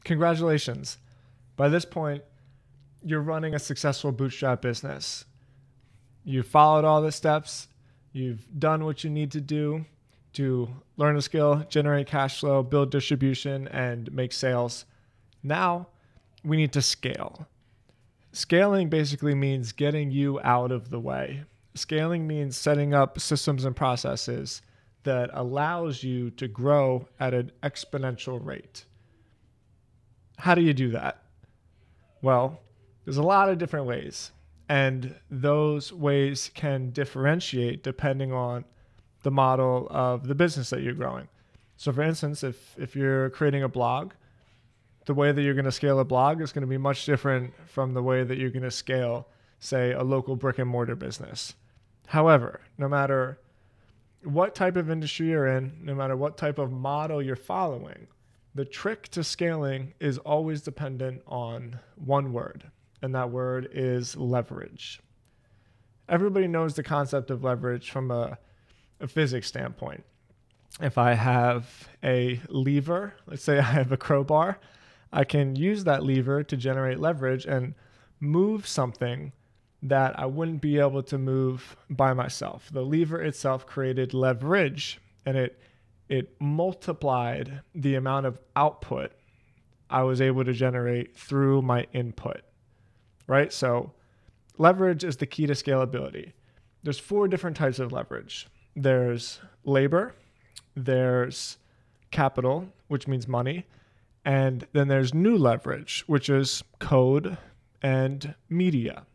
Congratulations. By this point, you're running a successful bootstrap business. You've followed all the steps. You've done what you need to do to learn a skill, generate cash flow, build distribution, and make sales. Now we need to scale. Scaling basically means getting you out of the way. Scaling means setting up systems and processes that allows you to grow at an exponential rate. How do you do that? Well, there's a lot of different ways, and those ways can differentiate depending on the model of the business that you're growing. So for instance, if you're creating a blog, the way that you're going to scale a blog is going to be much different from the way that you're going to scale, say, a local brick and mortar business. However, no matter what type of industry you're in, no matter what type of model you're following, the trick to scaling is always dependent on one word, and that word is leverage. Everybody knows the concept of leverage from a physics standpoint. If I have a lever, let's say I have a crowbar, I can use that lever to generate leverage and move something that I wouldn't be able to move by myself. The lever itself created leverage, and it multiplied the amount of output I was able to generate through my input, right? So leverage is the key to scalability. There's 4 different types of leverage. There's labor, there's capital, which means money, and then there's new leverage, which is code and media.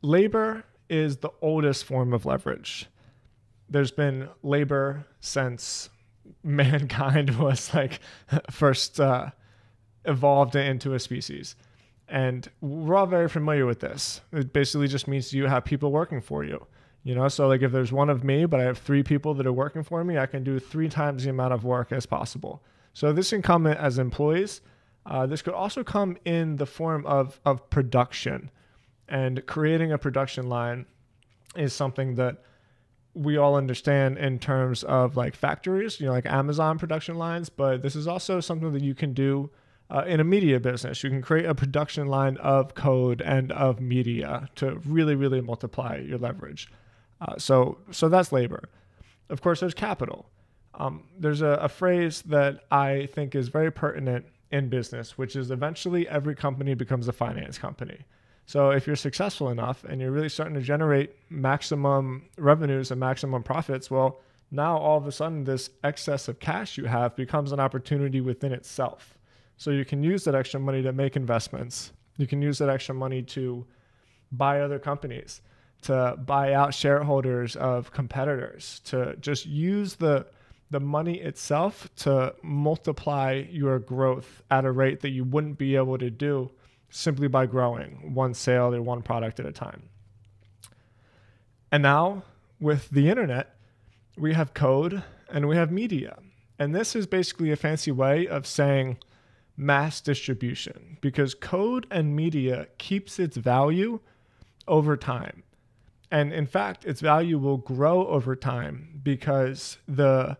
Labor is the oldest form of leverage. There's been labor since mankind was first evolved into a species. And we're all very familiar with this. It basically just means you have people working for you. So if there's one of me, but I have 3 people that are working for me, I can do 3 times the amount of work as possible. So this can come as employees. This could also come in the form of production. And creating a production line is something that we all understand in terms of factories, like Amazon production lines, but this is also something that you can do in a media business. You can create a production line of code and of media to really, really multiply your leverage. So that's labor. Of course, there's capital. There's a phrase that I think is very pertinent in business, which is eventually every company becomes a finance company. So if you're successful enough and you're really starting to generate maximum revenues and maximum profits, well, now all of a sudden this excess of cash you have becomes an opportunity within itself. So you can use that extra money to make investments. You can use that extra money to buy other companies, to buy out shareholders of competitors, to just use the money itself to multiply your growth at a rate that you wouldn't be able to do simply by growing one sale or one product at a time. And now with the internet, we have code and we have media. And this is basically a fancy way of saying mass distribution, because code and media keeps its value over time. And in fact, its value will grow over time because the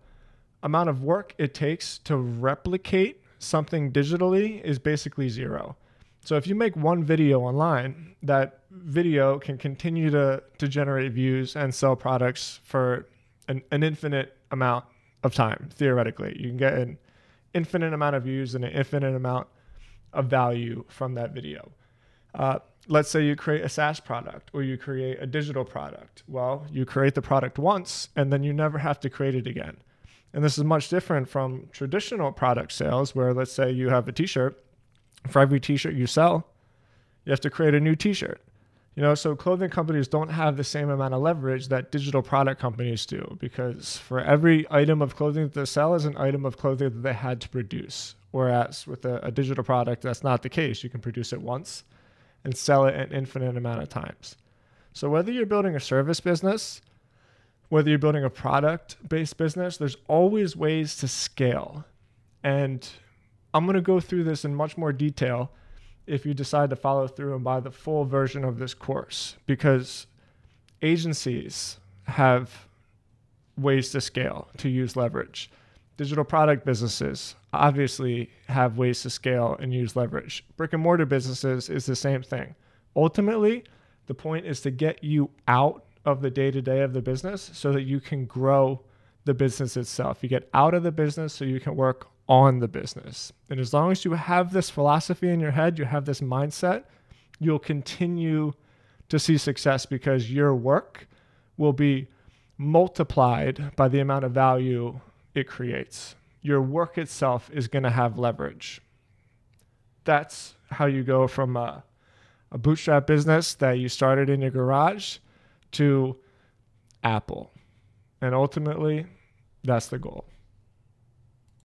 amount of work it takes to replicate something digitally is basically 0. So if you make one video online, that video can continue to generate views and sell products for an infinite amount of time, theoretically. You can get an infinite amount of views and an infinite amount of value from that video. Let's say you create a SaaS product or you create a digital product. Well, you create the product once and then you never have to create it again. And this is much different from traditional product sales where, let's say you have a t-shirt. For every t-shirt you sell, you have to create a new t-shirt. So clothing companies don't have the same amount of leverage that digital product companies do, because for every item of clothing that they sell is an item of clothing that they had to produce. Whereas with a digital product, that's not the case. You can produce it once and sell it an infinite amount of times. So whether you're building a service business, whether you're building a product-based business, there's always ways to scale. And I'm going to go through this in much more detail if you decide to follow through and buy the full version of this course, because agencies have ways to scale, to use leverage. Digital product businesses obviously have ways to scale and use leverage. Brick and mortar businesses is the same thing. Ultimately, the point is to get you out of the day-to-day of the business so that you can grow the business itself. You get out of the business so you can work on the business. And as long as you have this philosophy in your head, you have this mindset, you'll continue to see success because your work will be multiplied by the amount of value it creates. Your work itself is going to have leverage. That's how you go from a bootstrap business that you started in your garage to Apple. And ultimately, that's the goal.